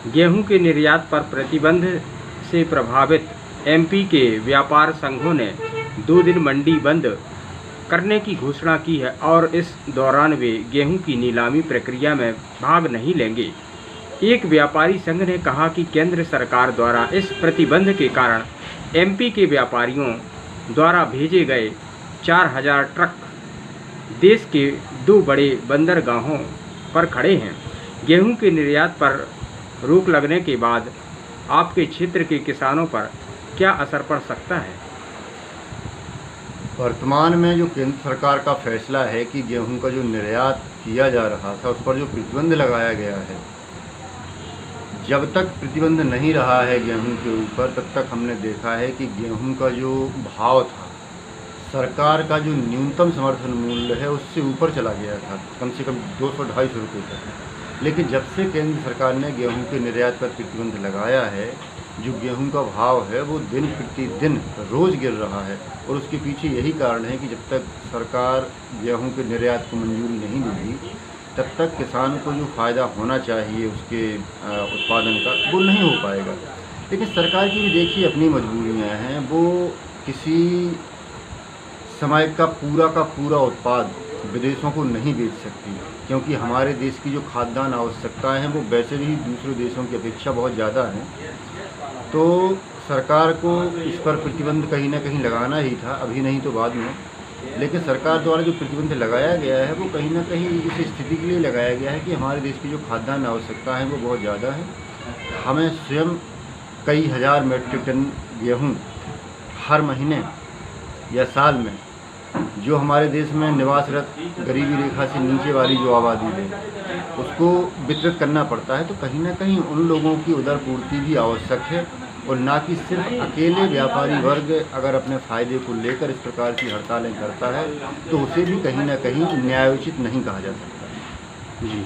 गेहूं के निर्यात पर प्रतिबंध से प्रभावित एमपी के व्यापार संघों ने 2 दिन मंडी बंद करने की घोषणा की है और इस दौरान वे गेहूं की नीलामी प्रक्रिया में भाग नहीं लेंगे। एक व्यापारी संघ ने कहा कि केंद्र सरकार द्वारा इस प्रतिबंध के कारण एमपी के व्यापारियों द्वारा भेजे गए 4000 ट्रक देश के 2 बड़े बंदरगाहों पर खड़े हैं। गेहूं के निर्यात पर रोक लगने के बाद आपके क्षेत्र के किसानों पर क्या असर पड़ सकता है? वर्तमान में जो केंद्र सरकार का फैसला है कि गेहूं का जो निर्यात किया जा रहा था उस पर जो प्रतिबंध लगाया गया है, जब तक प्रतिबंध नहीं रहा है गेहूं के ऊपर, तब तक हमने देखा है कि गेहूं का जो भाव था, सरकार का जो न्यूनतम समर्थन मूल्य है उससे ऊपर चला गया था, कम से कम 200-250 रुपये तक। लेकिन जब से केंद्र सरकार ने गेहूं के निर्यात पर प्रतिबंध लगाया है, जो गेहूं का भाव है वो दिन प्रतिदिन रोज़ गिर रहा है। और उसके पीछे यही कारण है कि जब तक सरकार गेहूं के निर्यात को मंजूरी नहीं देगी, तब तक किसान को जो फ़ायदा होना चाहिए उसके उत्पादन का, वो नहीं हो पाएगा। लेकिन सरकार की भी देखिए अपनी मजबूरियां हैं, वो किसी समय का पूरा उत्पाद विदेशों को नहीं बेच सकती, क्योंकि हमारे देश की जो खाद्यान्न आवश्यकताएं हैं वो वैसे भी दूसरे देशों की अपेक्षा बहुत ज़्यादा हैं। तो सरकार को इस पर प्रतिबंध कहीं ना कहीं लगाना ही था, अभी नहीं तो बाद में। लेकिन सरकार द्वारा जो प्रतिबंध लगाया गया है वो कहीं ना कहीं इस स्थिति के लिए लगाया गया है कि हमारे देश की जो खाद्यान्न आवश्यकता है वो बहुत ज़्यादा है। हमें स्वयं कई हज़ार मीट्रिक टन गेहूँ हर महीने या साल में, जो हमारे देश में निवासरत गरीबी रेखा से नीचे वाली जो आबादी है उसको वितरित करना पड़ता है। तो कहीं ना कहीं उन लोगों की उदर पूर्ति भी आवश्यक है, और ना कि सिर्फ अकेले व्यापारी वर्ग अगर अपने फ़ायदे को लेकर इस प्रकार की हड़तालें करता है तो उसे भी कहीं ना कहीं न्यायोचित नहीं कहा जा सकता। जी।